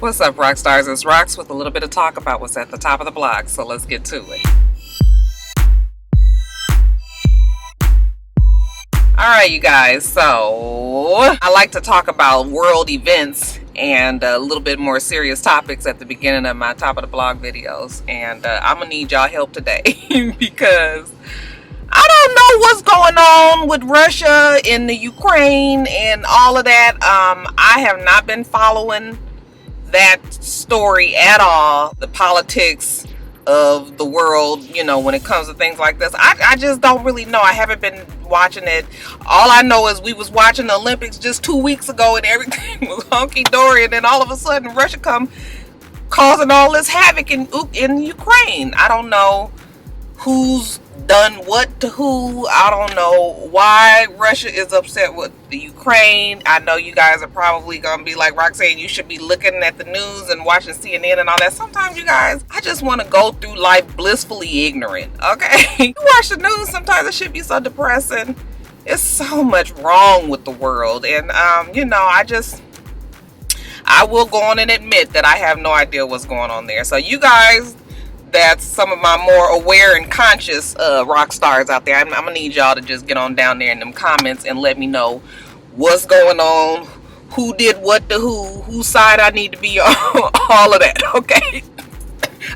What's up, Roxstars? It's Rox with a little bit of talk about what's at the top of the blog, so let's get to it. Alright, you guys, so I like to talk about world events and a little bit more serious topics at the beginning of my top of the blog videos, and I'm gonna need y'all help today because I don't know what's going on with Russia and the Ukraine and all of that. I have not been following that story at all, the politics of the world, you know, when it comes to things like this. I just don't really know. I haven't been watching it. All I know is we was watching the Olympics just 2 weeks ago and everything was hunky-dory, and then all of a sudden Russia come causing all this havoc in Ukraine. I don't know who's done what to who. I don't know why Russia is upset with the Ukraine. I know you guys are probably gonna be like, Roxanne, you should be looking at the news and watching CNN and all that. Sometimes, you guys, I just want to go through life blissfully ignorant, okay? You watch the news, sometimes it should be so depressing. It's so much wrong with the world, and you know, I will go on and admit that I have no idea what's going on there. So you guys, that's some of my more aware and conscious rock stars out there. I'm gonna need y'all to just get on down there in them comments and let me know what's going on, who did what to whose side I need to be on, all of that, okay?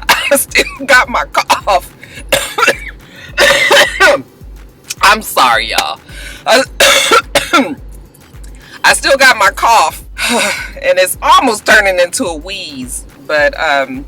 I still got my cough. I'm sorry, y'all. I still got my cough, and it's almost turning into a wheeze, but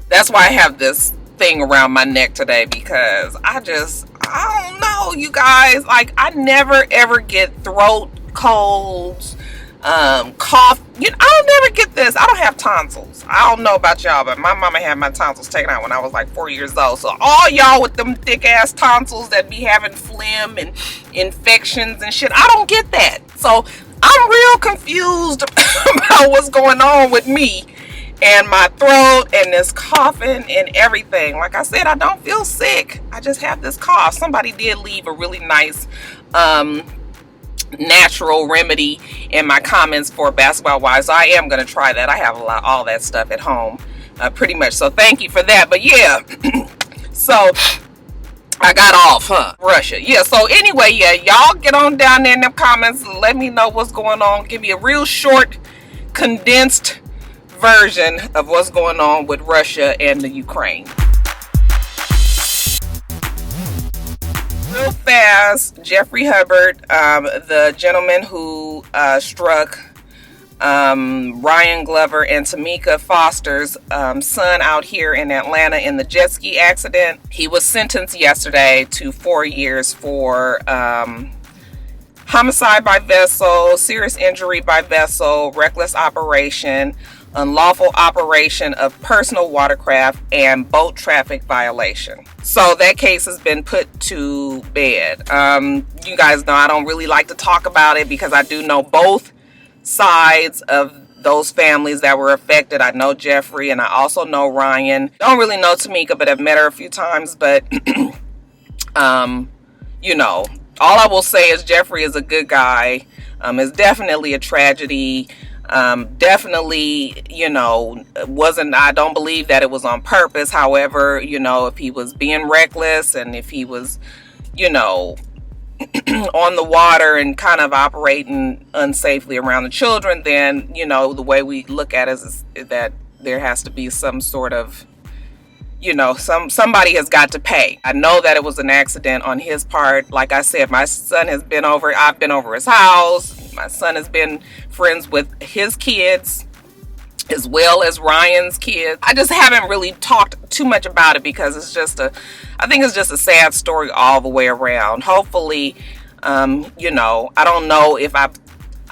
that's why I have this thing around my neck today, because I don't know, you guys, like, I never ever get throat colds, cough, you know, I don't never get this. I don't have tonsils. I don't know about y'all, but my mama had my tonsils taken out when I was like 4 years old. So all y'all with them thick ass tonsils that be having phlegm and infections and shit, I don't get that. So I'm real confused about what's going on with me and my throat and this coughing and everything. Like I said, I don't feel sick. I just have this cough. Somebody did leave a really nice natural remedy in my comments for basketball wives. So I am going to try that. I have all that stuff at home pretty much. So thank you for that. But yeah, so I got off, Russia. Yeah, so anyway, yeah, y'all get on down there in them comments and let me know what's going on. Give me a real short, condensed version of what's going on with Russia and the Ukraine. Real fast, Jeffrey Hubbard, the gentleman who struck Ryan Glover and Tamika Foster's son out here in Atlanta in the jet ski accident. He was sentenced yesterday to 4 years for homicide by vessel, serious injury by vessel, reckless operation, unlawful operation of personal watercraft, and boat traffic violation. So that case has been put to bed. You guys know I don't really like to talk about it because I do know both sides of those families that were affected. I know Jeffrey and I also know Ryan. Don't really know Tamika, but I've met her a few times. But you know, all I will say is Jeffrey is a good guy. It's definitely a tragedy. Definitely, you know, I don't believe that it was on purpose. However, you know, if he was being reckless and if he was, you know, on the water and kind of operating unsafely around the children, then, you know, the way we look at it is that there has to be some sort of, you know, somebody has got to pay. I know that it was an accident on his part. Like I said, my son has been over, I've been over his house. My son has been friends with his kids as well as Ryan's kids. I just haven't really talked too much about it because it's just I think it's just a sad story all the way around. Hopefully, you know, I don't know if I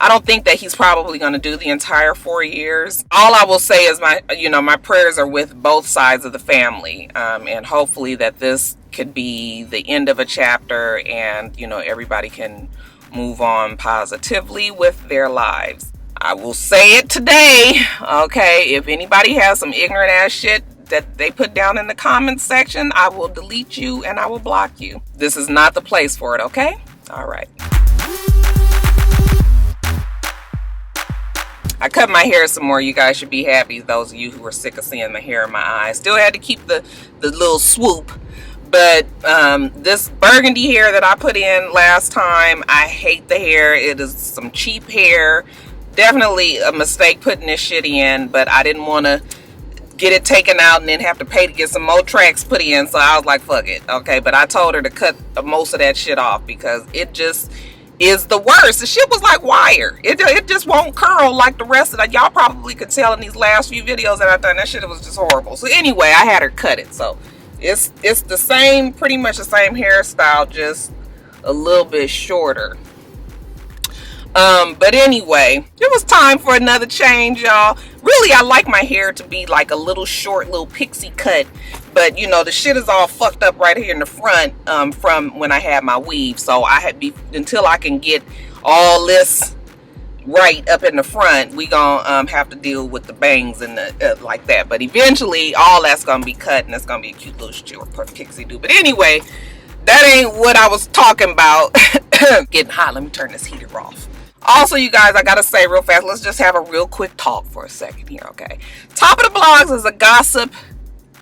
don't think that he's probably going to do the entire 4 years. All I will say is my prayers are with both sides of the family. And hopefully that this could be the end of a chapter and, you know, everybody can move on positively with their lives. I will say it today, okay? If anybody has some ignorant ass shit that they put down in the comments section, I will delete you and I will block you. This is not the place for it, okay? All right. I cut my hair some more. You guys should be happy, those of you who are sick of seeing my hair in my eyes. Still had to keep the little swoop. But this burgundy hair that I put in last time, I hate the hair. It is some cheap hair. Definitely a mistake putting this shit in, but I didn't want to get it taken out and then have to pay to get some more tracks put in. So I was like, fuck it. Okay, but I told her to cut most of that shit off because it just is the worst. The shit was like wire. It just won't curl like the rest of that. Y'all probably could tell in these last few videos that I've done. That shit was just horrible. So anyway, I had her cut it. So it's the same, pretty much the same hairstyle, just a little bit shorter. But anyway, it was time for another change, y'all. Really, I like my hair to be like a little short, little pixie cut. But you know, the shit is all fucked up right here in the front from when I had my weave. So I had until I can get all this right up in the front, we gonna have to deal with the bangs and the like that. But eventually all that's gonna be cut and it's gonna be a cute little short pixie do. But anyway, that ain't what I was talking about. Getting hot. Let me turn this heater off. Also, you guys, I gotta say real fast, let's just have a real quick talk for a second here, okay? Top of the Blogs is a gossip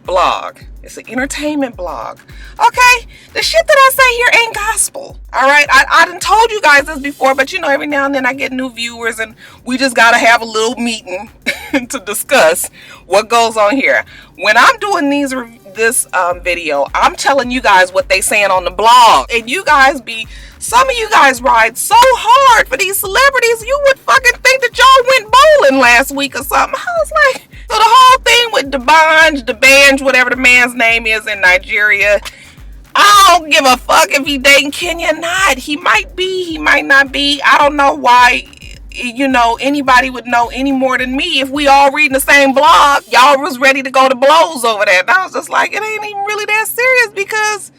blog. It's an entertainment blog. Okay? The shit that I say here ain't gospel. Alright? I done told you guys this before, but you know, every now and then I get new viewers and we just gotta have a little meeting to discuss what goes on here. When I'm doing this video, I'm telling you guys what they saying on the blog. And you guys some of you guys ride so hard for these celebrities, you would fucking think that y'all went bowling last week or something. I was like, so the whole thing with DaBrat, whatever the man's name is in Nigeria, I don't give a fuck if he dating Kenya or not. He might be, he might not be. I don't know why, you know, anybody would know any more than me if we all reading the same blog. Y'all was ready to go to blows over that. And I was just like, it ain't even really that serious, because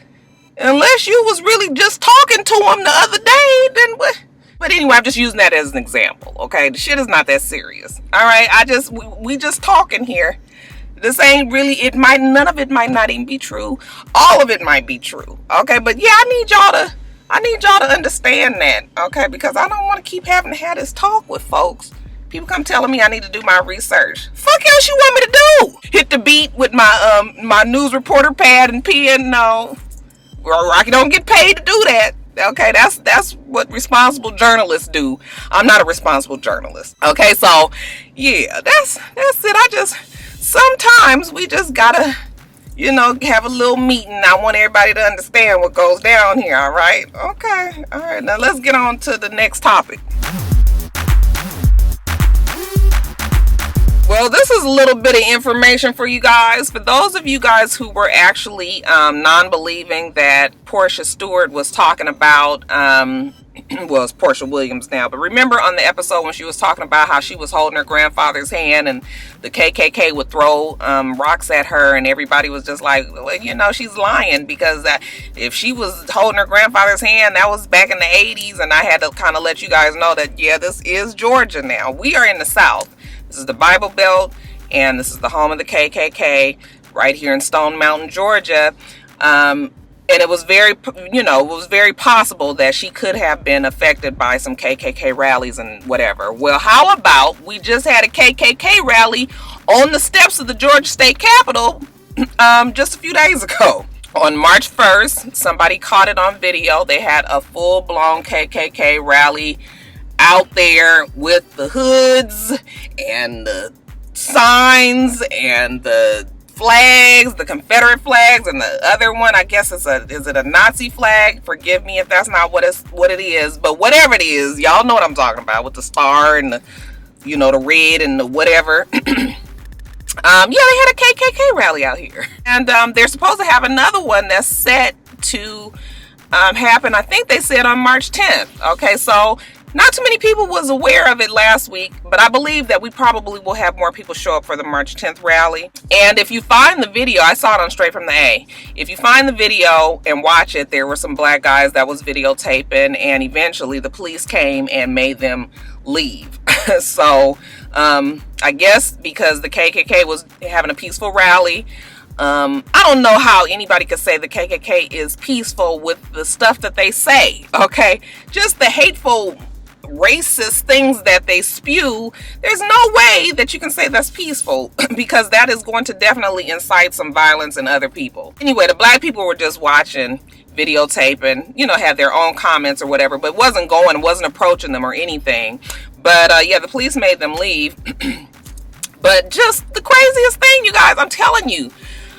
unless you was really just talking to him the other day, then what? But anyway, I'm just using that as an example, okay? The shit is not that serious, all right? We just talking here. This ain't really, none of it might not even be true. All of it might be true, okay? But yeah, I need y'all to understand that, okay? Because I don't want to keep having to have this talk with folks. People come telling me I need to do my research. Fuck else you want me to do? Hit the beat with my my news reporter pad and pen? No. Rocky don't get paid to do that. Okay, that's what responsible journalists do. I'm not a responsible journalist. Okay, so yeah, that's it. Sometimes we just gotta, you know, have a little meeting. I want everybody to understand what goes down here. All right, okay, all right. Now let's get on to the next topic. Well, this is a little bit of information for you guys. For those of you guys who were actually non-believing that Portia Stewart was talking about, well, it's Portia Williams now, but remember on the episode when she was talking about how she was holding her grandfather's hand and the KKK would throw rocks at her, and everybody was just like, well, you know, she's lying, because if she was holding her grandfather's hand, that was back in the 80s, and I had to kind of let you guys know that, yeah, this is Georgia now. We are in the South. This is the Bible Belt, and this is the home of the KKK right here in Stone Mountain, Georgia. And it was very, you know, it was very possible that she could have been affected by some KKK rallies and whatever. Well, how about we just had a KKK rally on the steps of the Georgia State Capitol just a few days ago. On March 1st, somebody caught it on video. They had a full-blown KKK rally out there with the hoods and the signs and the flags, the Confederate flags, and the other one, I guess is it a Nazi flag? Forgive me if that's not what it is, but whatever it is, y'all know what I'm talking about, with the star and the, you know, the red and the whatever. Yeah, they had a KKK rally out here, and they're supposed to have another one that's set to happen. I think they said on March 10th. Okay, so not too many people was aware of it last week, but I believe that we probably will have more people show up for the March 10th rally. And if you find the video, I saw it on Straight from the A. If you find the video and watch it, there were some black guys that was videotaping, and eventually the police came and made them leave. So I guess because the KKK was having a peaceful rally, I don't know how anybody could say the KKK is peaceful with the stuff that they say, okay? Just the hateful racist things that they spew, there's no way that you can say that's peaceful because that is going to definitely incite some violence in other people. Anyway, the black people were just watching, videotaping, you know, had their own comments or whatever, but wasn't approaching them or anything. But yeah, the police made them leave. But just the craziest thing, you guys, I'm telling you,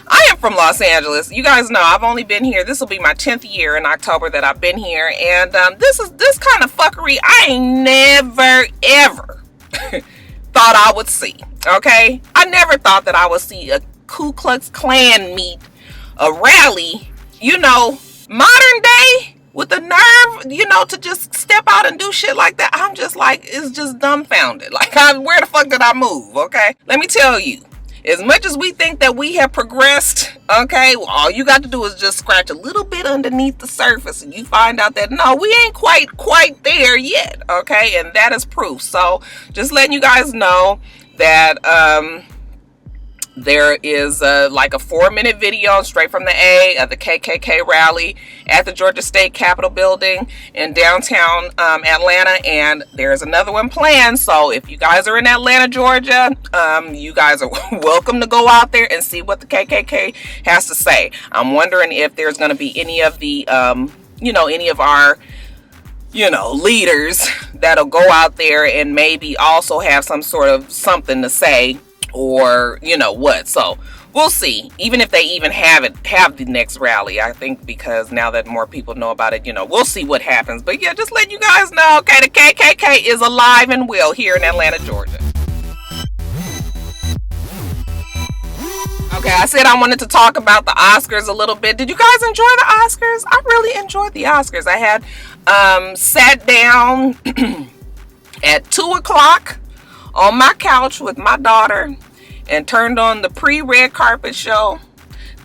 I am from Los Angeles. You guys know I've only been here. This will be my 10th year in October that I've been here. And this kind of fuckery I ain't never, ever thought I would see. Okay? I never thought that I would see a Ku Klux Klan meet a rally, you know, modern day, with the nerve, you know, to just step out and do shit like that. I'm just like, it's just dumbfounded. Like, where the fuck did I move? Okay? Let me tell you, as much as we think that we have progressed, okay, well, all you got to do is just scratch a little bit underneath the surface and you find out that, no, we ain't quite there yet, okay? And that is proof. So, just letting you guys know that, there is like a 4-minute video straight from the A of the KKK rally at the Georgia State Capitol building in downtown Atlanta, and there's another one planned. So if you guys are in Atlanta, Georgia, you guys are welcome to go out there and see what the KKK has to say. I'm wondering if there's going to be any of the, you know, any of our, you know, leaders that'll go out there and maybe also have some sort of something to say, or you know what. So we'll see, even if they even have the next rally. I think because now that more people know about it, you know, we'll see what happens. But yeah, just letting you guys know, okay, the KKK is alive and well here in Atlanta, Georgia. Okay, I said I wanted to talk about the Oscars a little bit. Did you guys enjoy the Oscars? I really enjoyed the Oscars. I had sat down at 2 o'clock on my couch with my daughter and turned on the pre-red carpet show,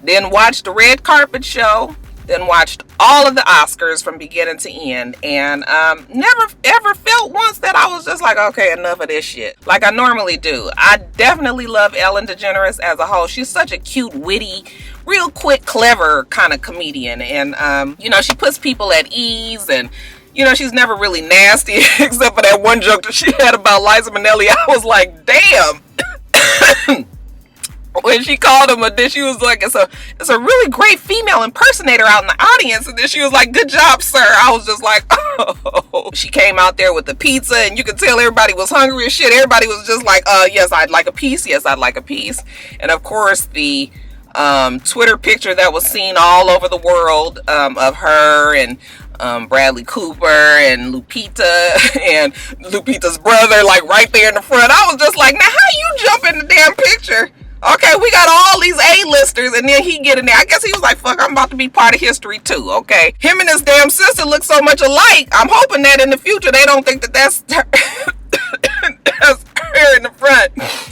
then watched the red carpet show, then watched all of the Oscars from beginning to end, and never ever felt once that I was just like, okay, enough of this shit, like I normally do. I definitely love Ellen DeGeneres as a whole. She's such a cute, witty, real quick, clever kind of comedian, and you know, she puts people at ease, and you know, she's never really nasty, except for that one joke that she had about Liza Minnelli. I was like, damn. When she called him, then she was like, it's a really great female impersonator out in the audience. And then she was like, good job, sir. I was just like, oh. She came out there with the pizza, and you could tell everybody was hungry as shit. Everybody was just like, yes, I'd like a piece. Yes, I'd like a piece. And of course, the Twitter picture that was seen all over the world of her and Bradley Cooper and Lupita and Lupita's brother, like right there in the front. I was just like, now how you jump in the damn picture? Okay, we got all these A-listers, and then he get in there. I guess he was like, fuck, I'm about to be part of history too, okay? Him and his damn sister look so much alike. I'm hoping that in the future they don't think that that's her, that's her in the front.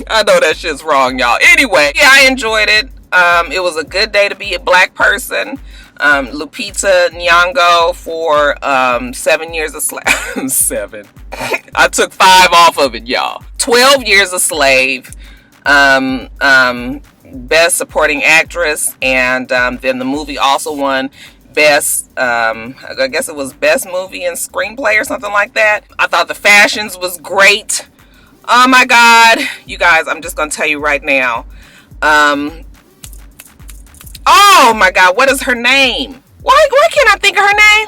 I know that shit's wrong, y'all. Anyway, yeah, I enjoyed it. It was a good day to be a black person. Lupita Nyong'o for 7 years a slave. 7. I took 5 off of it, y'all. 12 years a slave. Best supporting actress, and then the movie also won best, I guess it was best movie and screenplay or something like that. I thought the fashions was great. Oh my god, you guys, I'm just gonna tell you right now. Oh my god, what is her name? Why can't I think of her name?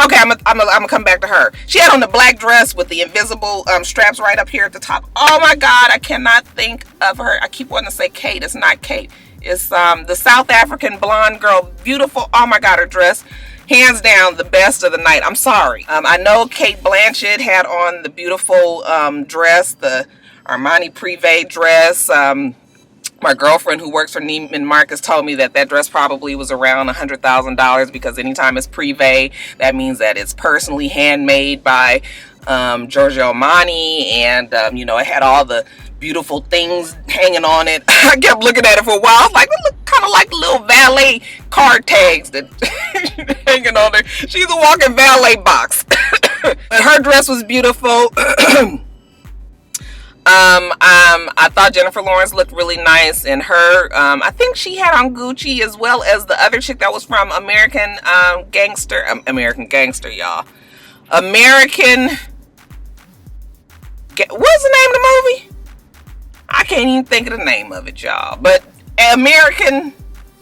Okay, I'm gonna come back to her. She had on the black dress with the invisible straps right up here at the top. Oh my god, I cannot think of her. I keep wanting to say Kate. It's not Kate. It's the South African blonde girl. Beautiful. Oh my god, her dress, hands down the best of the night. I'm sorry. I know Kate Blanchett had on the beautiful dress, the Armani Privé dress. My girlfriend who works for Neiman Marcus told me that that dress probably was around $100,000, because anytime it's privé, that means that it's personally handmade by Giorgio Armani, and you know, it had all the beautiful things hanging on it. I kept looking at it for a while. I was like, it looked kind of like little valet card tags that hanging on there. She's a walking valet box. But her dress was beautiful. I thought Jennifer Lawrence looked really nice, and her, I think she had on Gucci, as well as the other chick that was from American Gangster, y'all. American, what's the name of the movie? I can't even think of the name of it, y'all. But American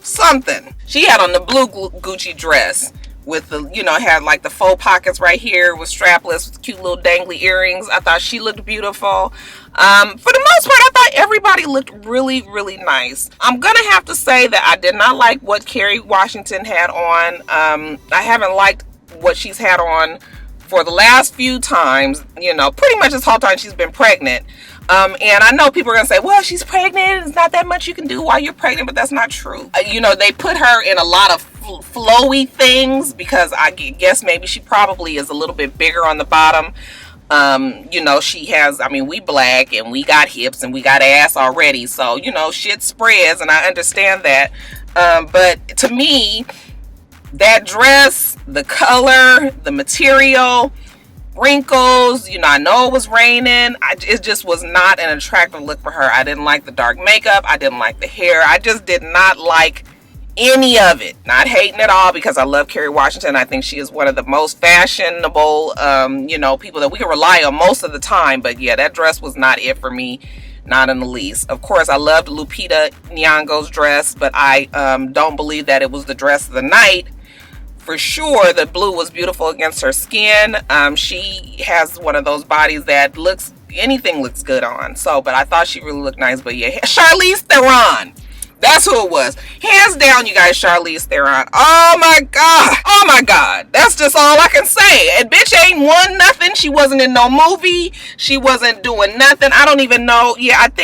something. She had on the blue Gucci dress with the, you know, had like the faux pockets right here, was strapless with cute little dangly earrings. I thought she looked beautiful. For the most part, I thought everybody looked really, really nice. I'm gonna have to say that I did not like what Kerry Washington had on. I haven't liked what she's had on for the last few times, you know, pretty much this whole time she's been pregnant. And I know people are gonna say, well, she's pregnant, there's not that much you can do while you're pregnant, but that's not true. You know, they put her in a lot of flowy things because I guess maybe she probably is a little bit bigger on the bottom. You know, she has, I mean, we black and we got hips and we got ass already, so, you know, shit spreads, and I understand that. But to me, that dress, the color, the material, wrinkles, you know, I know it was raining, it just was not an attractive look for her. I didn't like the dark makeup, I didn't like the hair, I just did not like any of it. Not hating at all, because I love Kerry Washington. I think she is one of the most fashionable, you know, people that we can rely on most of the time. But yeah, that dress was not it for me, not in the least. Of course, I loved Lupita Nyong'o's dress, but I don't believe that it was the dress of the night. For sure, the blue was beautiful against her skin. She has one of those bodies that looks, anything looks good on. So, but I thought she really looked nice. But yeah, Charlize Theron. That's who it was. Hands down, you guys, Charlize Theron. Oh my God. Oh my God. That's just all I can say. And bitch ain't won nothing. She wasn't in no movie. She wasn't doing nothing. I don't even know. Yeah, I don't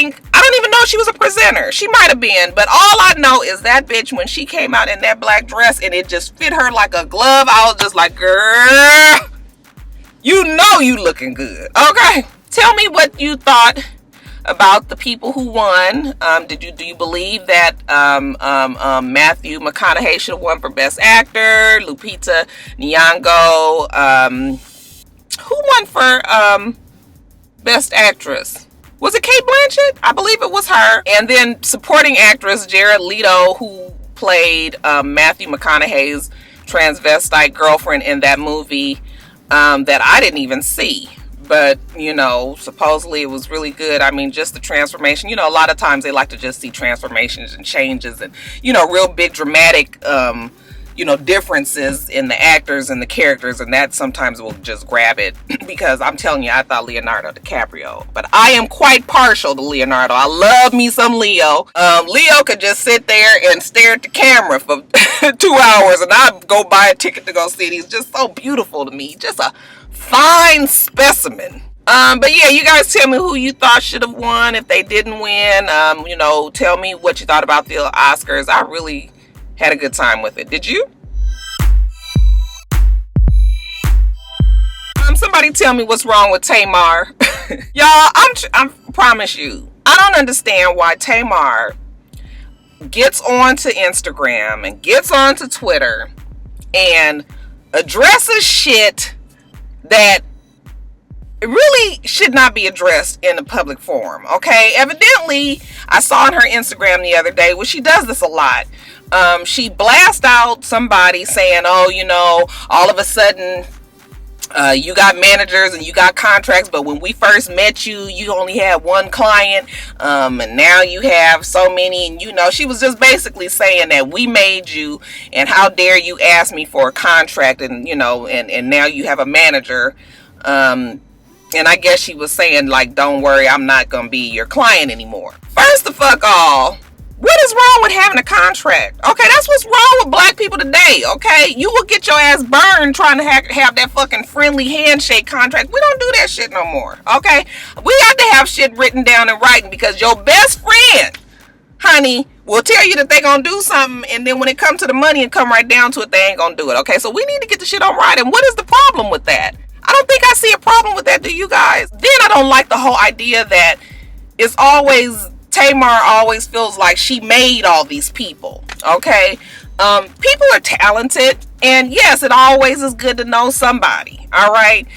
even know she was a presenter. She might have been. But all I know is that bitch, when she came out in that black dress and it just fit her like a glove, I was just like, girl, you know you looking good. Okay. Tell me what you thought about the people who won. Do you believe that Matthew McConaughey should have won for Best Actor? Lupita Nyong'o, who won for Best Actress? Was it Cate Blanchett? I believe it was her. And then supporting actress Jared Leto, who played Matthew McConaughey's transvestite girlfriend in that movie that I didn't even see. But, you know, supposedly it was really good. I mean, just the transformation. You know, a lot of times they like to just see transformations and changes and, you know, real big dramatic, you know, differences in the actors and the characters. And that sometimes will just grab it. Because I'm telling you, I thought Leonardo DiCaprio. But I am quite partial to Leonardo. I love me some Leo. Leo could just sit there and stare at the camera for 2 hours. And I'd go buy a ticket to go see it. He's just so beautiful to me. Just a fine specimen. But yeah, you guys tell me who you thought should have won if they didn't win. You know, tell me what you thought about the Oscars. I really had a good time with it. Did you? Somebody tell me what's wrong with Tamar. Y'all, I promise you, I don't understand why Tamar gets onto Instagram and gets onto Twitter and addresses shit that really should not be addressed in a public forum. Okay, evidently I saw on her Instagram the other day, well, she does this a lot. She blasts out somebody saying, oh, you know, all of a sudden you got managers and you got contracts, but when we first met you, you only had one client, and now you have so many. And, you know, she was just basically saying that we made you, and how dare you ask me for a contract, and, you know, and now you have a manager. And I guess she was saying, like, don't worry, I'm not gonna be your client anymore. First of all, what is wrong with having a contract? Okay, that's what's wrong with black people today, okay? You will get your ass burned trying to have that fucking friendly handshake contract. We don't do that shit no more, okay? We have to have shit written down in writing, because your best friend, honey, will tell you that they gonna do something, and then when it comes to the money and come right down to it, they ain't gonna do it, okay? So we need to get the shit on writing. What is the problem with that? I don't think I see a problem with that, do you guys? Then I don't like the whole idea that it's always, Tamar always feels like she made all these people, okay? People are talented, and yes, it always is good to know somebody, all right?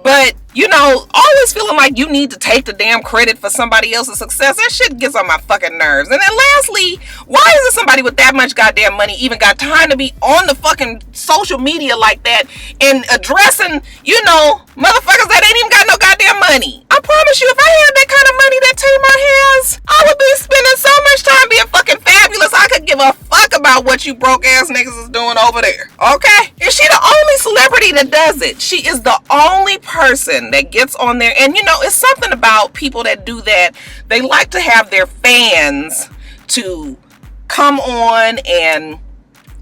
But, you know, always feeling like you need to take the damn credit for somebody else's success, that shit gets on my fucking nerves. And then lastly, why is it somebody with that much goddamn money even got time to be on the fucking social media like that and addressing, you know, motherfuckers that ain't even got no goddamn money? I promise you, if I had that kind of money that Tamar has, I would be spending so much time being fucking fabulous. I could give a fuck about what you broke ass niggas is doing over there. Okay? Is she the only celebrity that does it? She is the only person that gets on there. And you know, it's something about people that do that. They like to have their fans to come on and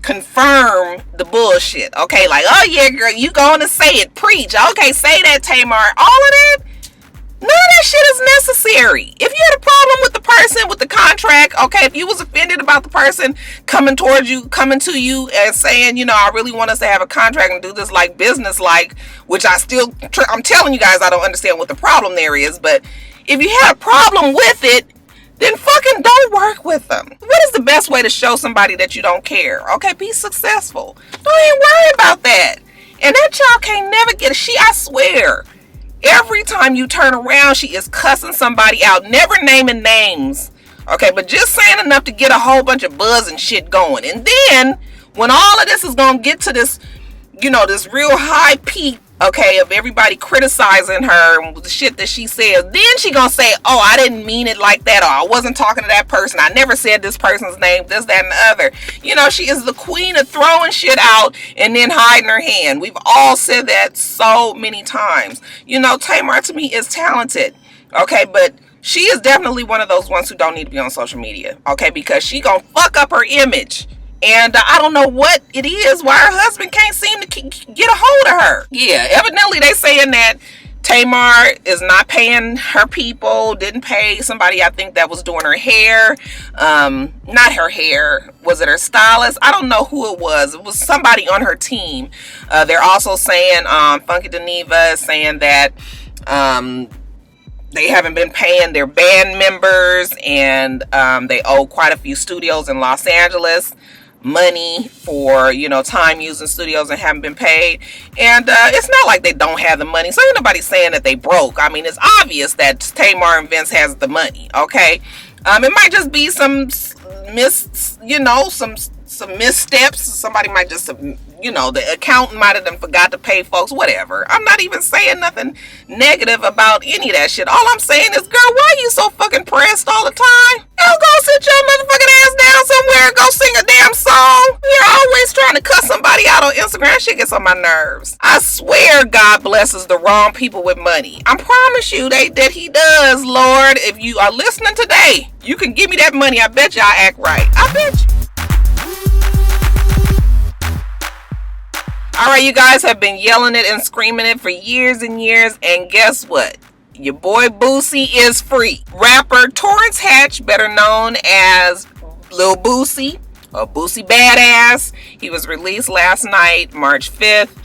confirm the bullshit. Okay, like, oh yeah, girl, you going to say it, preach. Okay, say that, Tamar. All of that, none of that shit is necessary. If you had a problem with the person with the contract, okay, if you was offended about the person coming towards you, coming to you and saying, you know, I really want us to have a contract and do this like business like, which I'm telling you guys, I don't understand what the problem there is, but if you had a problem with it, then fucking don't work with them. What is the best way to show somebody that you don't care? Okay, be successful. Don't even worry about that. And that child can't never get a I swear. Every time you turn around, she is cussing somebody out, never naming names. Okay, but just saying enough to get a whole bunch of buzz and shit going. And then, when all of this is going to get to this, you know, this real high peak, okay, of everybody criticizing her and the shit that she says, then she gonna say, oh, I didn't mean it like that, or I wasn't talking to that person, I never said this person's name, this, that, and the other. You know, she is the queen of throwing shit out and then hiding her hand. We've all said that so many times. You know, Tamar to me is talented, okay, but she is definitely one of those ones who don't need to be on social media, okay, because she gonna fuck up her image. And I don't know what it is why her husband can't seem to get a hold of her. Yeah, evidently they saying that Tamar is not paying her people, didn't pay somebody, I think, that was doing her hair. Not her hair. Was it her stylist? I don't know who it was. It was somebody on her team. They're also saying, Funky Deneva is saying that they haven't been paying their band members, and they owe quite a few studios in Los Angeles money for, you know, time used in studios and haven't been paid. And it's not like they don't have the money, so ain't nobody saying that they broke. I mean, it's obvious that Tamar and Vince has the money, okay? It might just be some missteps. Somebody might just, you know, the accountant might have done forgot to pay folks, whatever. I'm not even saying nothing negative about any of that shit. All I'm saying is, girl, why are you so fucking pressed all the time? Go sit your motherfucking ass down somewhere and go sing a damn song. You're always trying to cuss somebody out on Instagram. That shit gets on my nerves. I swear God blesses the wrong people with money. I promise you that he does, Lord. If you are listening today, you can give me that money. I bet you I act right. I bet you. Alright, you guys have been yelling it and screaming it for years and years, and guess what? Your boy Boosie is free. Rapper Torrance Hatch, better known as Lil Boosie, or Boosie Badass, he was released last night, March 5th,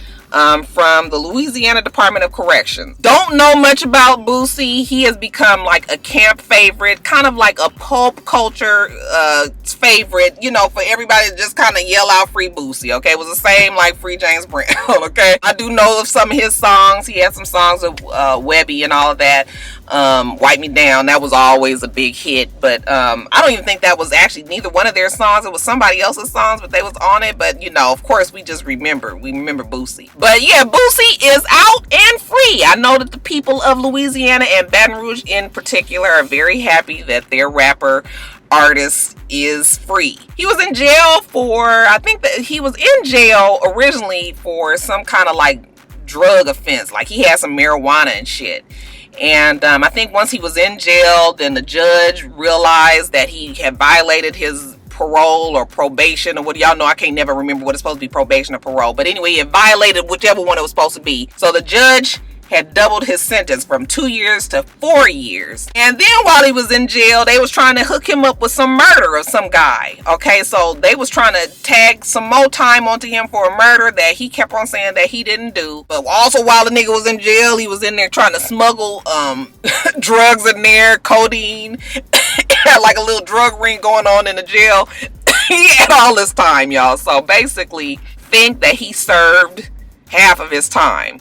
from the Louisiana Department of Corrections. Don't know much about Boosie. He has become like a camp favorite, kind of like a pulp culture favorite, you know, for everybody to just kind of yell out free Boosie, okay? It was the same like free James Brown, okay? I do know of some of his songs. He had some songs with Webby and all of that. Wipe Me Down, that was always a big hit, but I don't even think that was actually neither one of their songs. It was somebody else's songs, but they was on it. But you know, of course, we remember Boosie. But yeah, Boosie is out and free. I know that the people of Louisiana and Baton Rouge in particular are very happy that their rapper artist is free. He was in jail for, I think that he was in jail originally for some kind of like drug offense, like he had some marijuana and shit. And I think once he was in jail, then the judge realized that he had violated his parole or probation, or what, y'all know I can't never remember what it's supposed to be, probation or parole. But anyway, he had violated whichever one it was supposed to be. So the judge had doubled his sentence from 2 years to 4 years. And then while he was in jail, they was trying to hook him up with some murder of some guy. Okay, so they was trying to tag some more time onto him for a murder that he kept on saying that he didn't do. But also while the nigga was in jail, he was in there trying to smuggle drugs in there, codeine. Had like a little drug ring going on in the jail. He had all this time, y'all. So basically, think that he served half of his time.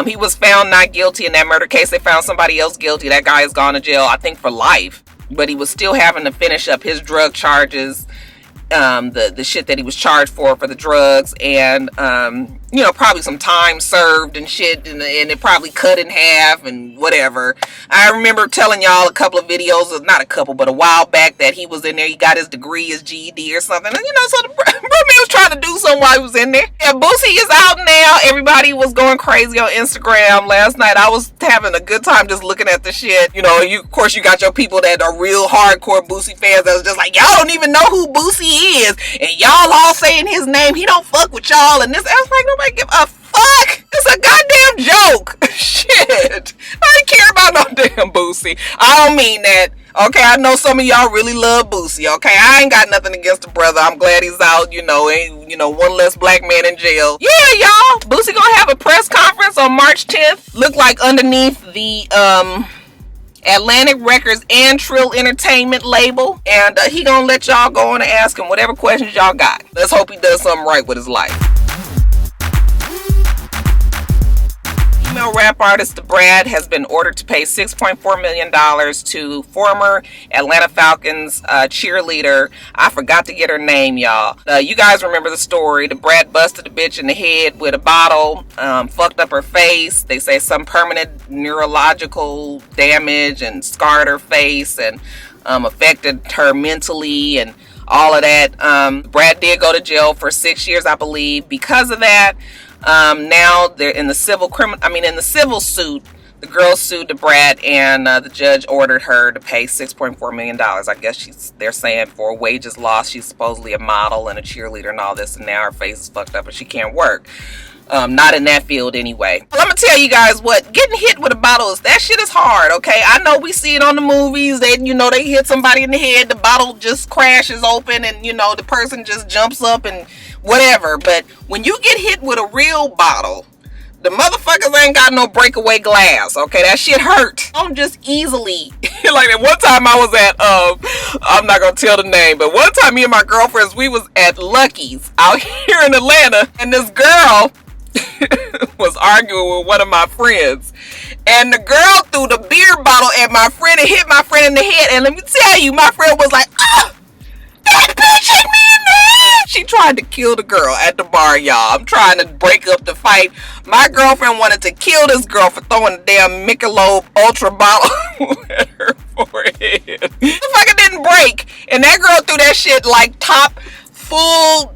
He was found not guilty in that murder case. They found somebody else guilty. That guy has gone to jail, I think, for life. But he was still having to finish up his drug charges, the shit that he was charged for the drugs, and you know, probably some time served and shit, and it probably cut in half and whatever. I remember telling y'all a couple of videos, not a couple, but a while back, that he was in there. He got his degree, his GED or something, and you know, so the bro man was trying to do something while he was in there. Yeah, Boosie is out now. Everybody was going crazy on Instagram last night. I was having a good time just looking at the shit. You know, of course you got your people that are real hardcore Boosie fans that was just like, y'all don't even know who Boosie is, and y'all all saying his name. He don't fuck with y'all, and this. I was like, nobody give a fuck. It's a goddamn joke. Shit. I ain't care about no damn Boosie. I don't mean that. Okay, I know some of y'all really love Boosie. Okay, I ain't got nothing against the brother. I'm glad he's out. You know, ain't, you know, one less black man in jail. Yeah, y'all. Boosie gonna have a press conference on March 10th. Look like underneath the Atlantic Records and Trill Entertainment label, and he gonna let y'all go on and ask him whatever questions y'all got. Let's hope he does something right with his life. Female rap artist DaBrat has been ordered to pay $6.4 million to former Atlanta Falcons cheerleader. I forgot to get her name, y'all. You guys remember the story. DaBrat busted a bitch in the head with a bottle, fucked up her face. They say some permanent neurological damage and scarred her face and affected her mentally and all of that. DaBrat did go to jail for 6 years, I believe, because of that. Now they're in the civil suit. The girl sued DaBrat, and the judge ordered her to pay $6.4 million. I guess they're saying for wages lost. She's supposedly a model and a cheerleader and all this, and now her face is fucked up and she can't work. Not in that field anyway. Well, I'm gonna tell you guys what, getting hit with a bottle that shit is hard, okay? I know we see it on the movies. They hit somebody in the head, the bottle just crashes open, and you know, the person just jumps up and whatever. But when you get hit with a real bottle, the motherfuckers ain't got no breakaway glass, okay? That shit hurt. Don't just easily. Like that one time I was at, I'm not gonna tell the name, but one time me and my girlfriends, we was at Lucky's out here in Atlanta, and this girl was arguing with one of my friends, and the girl threw the beer bottle at my friend and hit my friend in the head. And let me tell you, my friend was like, "Oh, that bitch hit me in the head." She tried to kill the girl at the bar, y'all. I'm trying to break up the fight. My girlfriend wanted to kill this girl for throwing a damn Michelob Ultra bottle at her forehead. The fucker didn't break, and that girl threw that shit like top full,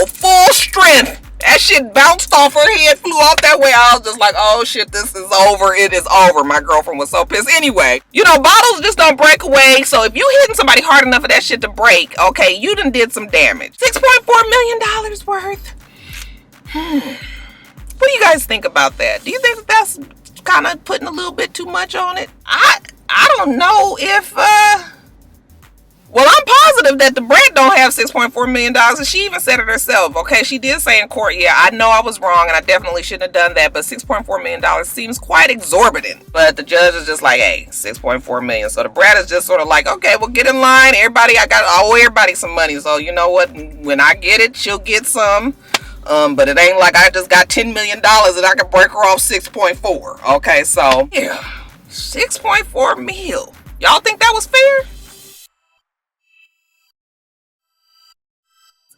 full strength. That shit bounced off her head, flew off that way. I was just like, oh shit, this is over. It is over. My girlfriend was so pissed. Anyway, bottles just don't break away. So if you hitting somebody hard enough for that shit to break, okay, you done did some damage. $6.4 million worth. What do you guys think about that? Do you think that's kind of putting a little bit too much on it? I don't know if, well, I'm positive that DaBrat don't have $6.4 million, and she even said it herself. Okay, she did say in court, yeah, I know I was wrong, and I definitely shouldn't have done that, but $6.4 million seems quite exorbitant. But the judge is just like, hey, $6.4 million. So DaBrat is just sort of like, okay, well, get in line. I owe everybody some money, so you know what? When I get it, she'll get some. But it ain't like I just got $10 million and I can break her off 6.4. Okay, so yeah, 6.4 mil. Y'all think that was fair?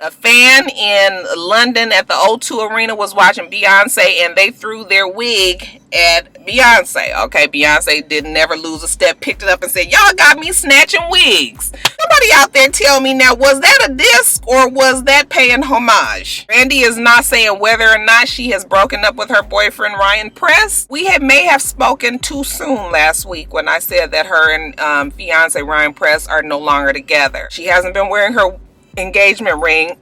A fan in London at the O2 Arena was watching Beyonce, and they threw their wig at Beyonce. Okay, Beyonce didn't never lose a step, picked it up and said, y'all got me snatching wigs. Somebody out there tell me now, was that a diss or was that paying homage? Brandy is not saying whether or not she has broken up with her boyfriend Ryan Press. We may have spoken too soon last week when I said that her and fiance Ryan Press are no longer together. She hasn't been wearing her engagement ring,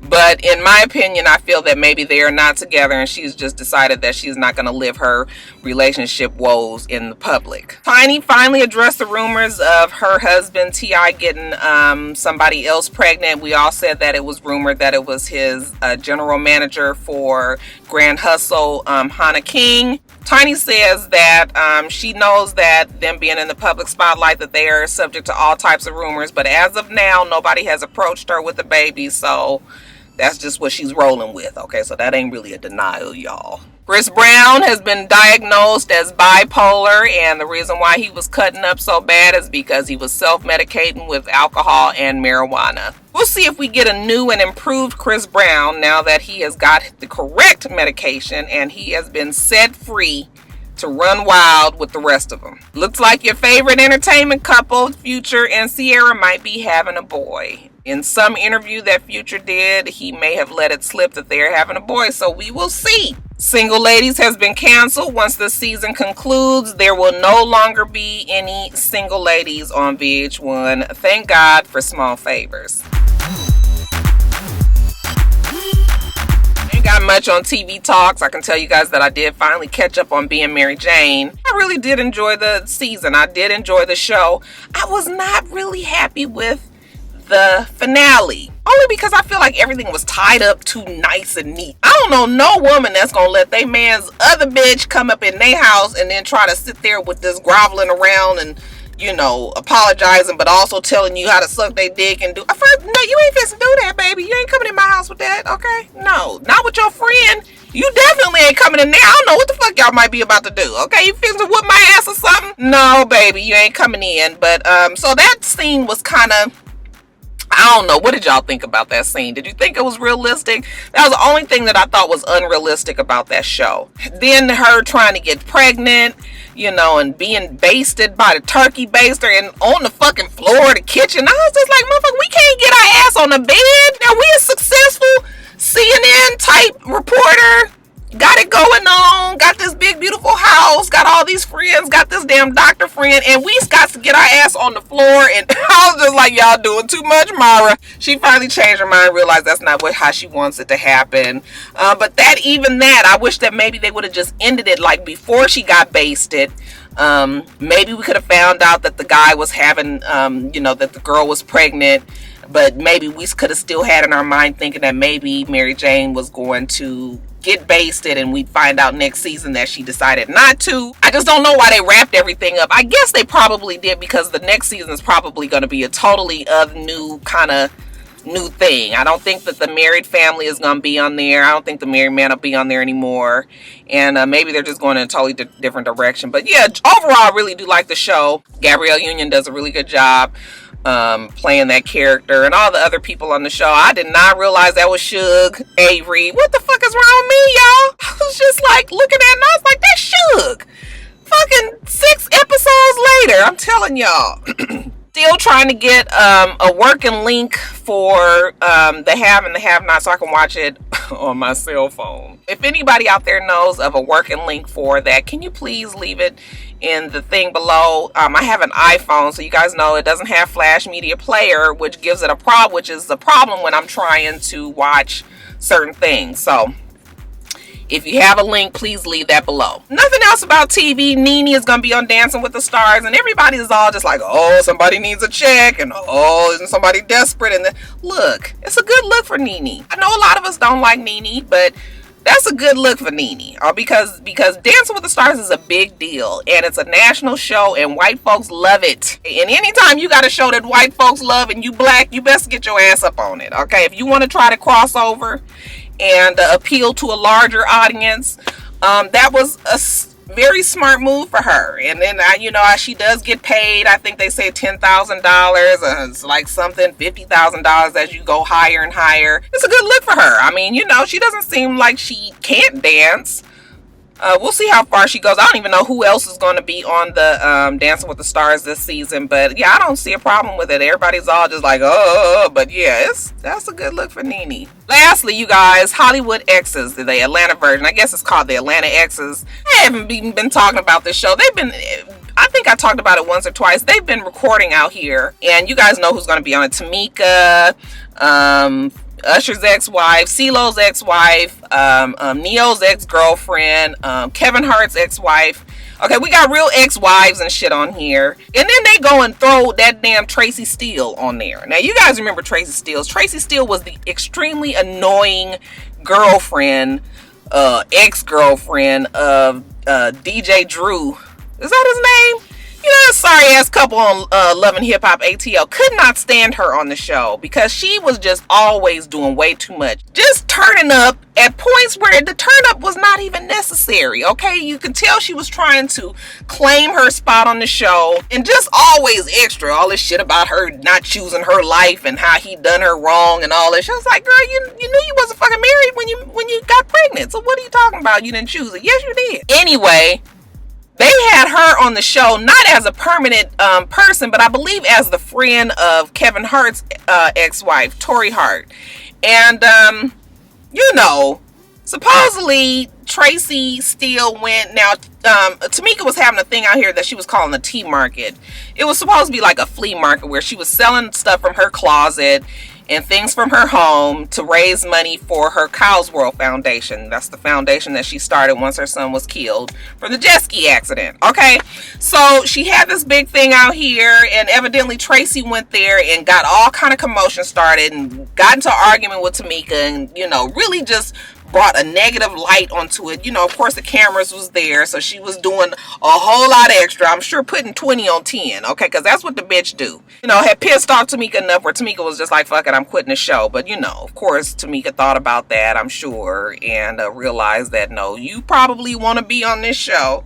but in my opinion, I feel that maybe they are not together, and she's just decided that she's not going to live her relationship woes in the public. Tiny finally addressed the rumors of her husband T.I. getting somebody else pregnant. We all said that it was rumored that it was his general manager for Grand Hustle, Hannah King. Tiny says that she knows that them being in the public spotlight, that they are subject to all types of rumors, but as of now, nobody has approached her with a baby, so that's just what she's rolling with. Okay, so that ain't really a denial, y'all. Chris Brown has been diagnosed as bipolar, and the reason why he was cutting up so bad is because he was self-medicating with alcohol and marijuana. We'll see if we get a new and improved Chris Brown now that he has got the correct medication and he has been set free to run wild with the rest of them. Looks like your favorite entertainment couple, Future and Ciara, might be having a boy. In some interview that Future did, he may have let it slip that they're having a boy, so we will see. Single Ladies has been canceled. Once the season concludes, there will no longer be any Single Ladies on VH1. Thank God for small favors. Got much on TV Talks. I can tell you guys that I did finally catch up on Being Mary Jane. I really did enjoy the season. I did enjoy the show. I was not really happy with the finale, only because I feel like everything was tied up too nice and neat. I don't know no woman that's gonna let they man's other bitch come up in their house and then try to sit there with this groveling around and, you know, apologizing, but also telling you how to suck their dick and do. First, no, you ain't fixing to do that, baby. You ain't coming in my house with that, okay? No, not with your friend. You definitely ain't coming in there. I don't know what the fuck y'all might be about to do, okay? You fixing to whoop my ass or something? No, baby, you ain't coming in. But, so that scene was kind of, I don't know. What did y'all think about that scene? Did you think it was realistic? That was the only thing that I thought was unrealistic about that show. Then her trying to get pregnant, you know, and being basted by the turkey baster and on the fucking floor of the kitchen. I was just like, motherfucker, we can't get our ass on the bed. Now we a successful CNN type reporter. Got it going on, got this big beautiful house, got all these friends, got this damn doctor friend, and we got to get our ass on the floor. And I was just like, y'all doing too much, Mara. She finally changed her mind, realized that's not how she wants it to happen. But even that, I wish that maybe they would have just ended it like before she got basted. Maybe we could have found out that the guy was having, you know, that the girl was pregnant. But maybe we could have still had in our mind thinking that maybe Mary Jane was going to get basted and we'd find out next season that she decided not to. I just don't know why they wrapped everything up. I guess they probably did because the next season is probably going to be a totally new kind of new thing. I don't think that the married family is going to be on there. I don't think the married man will be on there anymore. And maybe they're just going in a totally different direction. But yeah, overall, I really do like the show. Gabrielle Union does a really good job playing that character, and all the other people on the show. I did not realize that was Suge Avery. What the fuck is wrong with me, y'all? I was just like looking at it and I was like, that's Suge. Fucking 6 episodes later, I'm telling y'all. Still trying to get a working link for the have and the have not so I can watch it on my cell phone. If anybody out there knows of a working link for that, can you please leave it in the thing below? I have an iPhone, so you guys know it doesn't have Flash Media Player, which gives it a problem, which is the problem when I'm trying to watch certain things. So if you have a link, please leave that below. Nothing else about TV. Nene is going to be on Dancing with the Stars, and everybody is all just like, oh, somebody needs a check, and oh, isn't somebody desperate? And look, it's a good look for Nene. I know a lot of us don't like Nene, but that's a good look for Nene. Because Dancing with the Stars is a big deal, and it's a national show, and white folks love it. And anytime you got a show that white folks love and you black, you best get your ass up on it, okay? If you want to try to cross over and appeal to a larger audience, that was a very smart move for her. And then you know, she does get paid. I think they say $10,000. It's like something $50,000 as you go higher and higher. It's a good look for her. I mean, you know, she doesn't seem like she can't dance. We'll see how far she goes. I don't even know who else is going to be on the Dancing with the Stars this season, but yeah, I don't see a problem with it. Everybody's all just like, oh, but yeah, that's a good look for Nene. Lastly, you guys, Hollywood Exes, the Atlanta version. I guess it's called the Atlanta Exes. I haven't even been talking about this show. I think I talked about it once or twice. They've been recording out here, and you guys know who's going to be on it. Tamika, Usher's ex-wife, CeeLo's ex-wife, Neo's ex-girlfriend, Kevin Hart's ex-wife. Okay, we got real ex-wives and shit on here. And then they go and throw that damn Tracy Steele on there. Now, you guys remember Tracy Steele. Tracy Steele was the extremely annoying girlfriend, ex-girlfriend of DJ Drew. Is that his name? You know, that sorry ass couple on Love and Hip Hop ATL could not stand her on the show because she was just always doing way too much. Just turning up at points where the turn up was not even necessary, okay? You could tell she was trying to claim her spot on the show and just always extra. All this shit about her not choosing her life and how he done her wrong and all this. I was like, girl, you knew you wasn't fucking married when you got pregnant. So what are you talking about? You didn't choose it. Yes, you did. Anyway, they had her on the show not as a permanent person, but I believe as the friend of Kevin Hart's ex-wife, Tori Hart. And, you know, supposedly Tracy still went. Now, Tamika was having a thing out here that she was calling the tea market. It was supposed to be like a flea market where she was selling stuff from her closet and things from her home to raise money for her Kyle's World Foundation. That's the foundation that she started once her son was killed from the jet ski accident. Okay, so she had this big thing out here, and evidently Tracy went there and got all kind of commotion started and got into an argument with Tamika, and you know, really just brought a negative light onto it. You know, of course the cameras was there, so she was doing a whole lot extra. I'm sure putting 20 on 10, okay, because that's what the bitch do. You know, had pissed off Tamika enough where Tamika was just like, fuck it, I'm quitting the show. But you know, of course Tamika thought about that, I'm sure, and realized that no, you probably want to be on this show.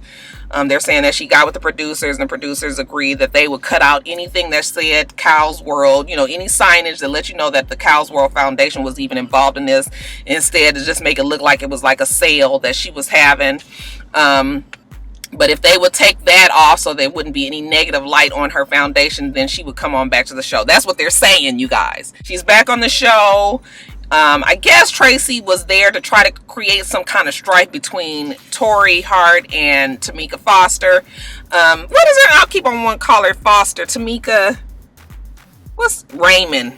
They're saying that she got with the producers, and the producers agreed that they would cut out anything that said Kyle's World, you know, any signage that let you know that the Kyle's World Foundation was even involved in this. Instead, to just make it look like it was like a sale that she was having. But if they would take that off so there wouldn't be any negative light on her foundation, then she would come on back to the show. That's what they're saying, you guys. She's back on the show. I guess Tracy was there to try to create some kind of strife between Tori Hart and Tamika Foster. What is her? I'll keep on one call her Foster. Tamika, what's Raymond?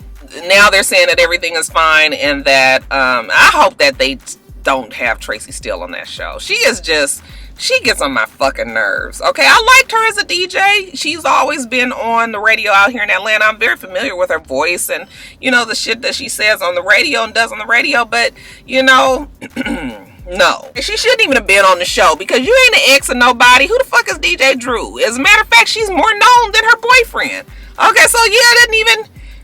Now they're saying that everything is fine, and that I hope that they don't have Tracy still on that show. She gets on my fucking nerves. Okay, I liked her as a DJ. She's always been on the radio out here in Atlanta. I'm very familiar with her voice and, you know, the shit that she says on the radio and does on the radio. But, you know, no. She shouldn't even have been on the show because you ain't an ex of nobody. Who the fuck is DJ Drew? As a matter of fact, she's more known than her boyfriend. Okay, so yeah,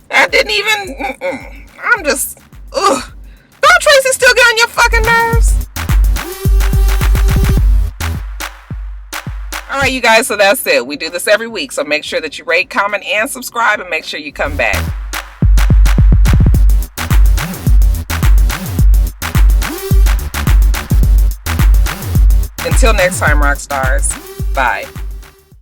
that didn't even, I'm just, ugh. Don't Tracy still get on your fucking nerves? Alright, you guys, so that's it. We do this every week, so make sure that you rate, comment, and subscribe, and make sure you come back. Until next time, Roxstars. Bye.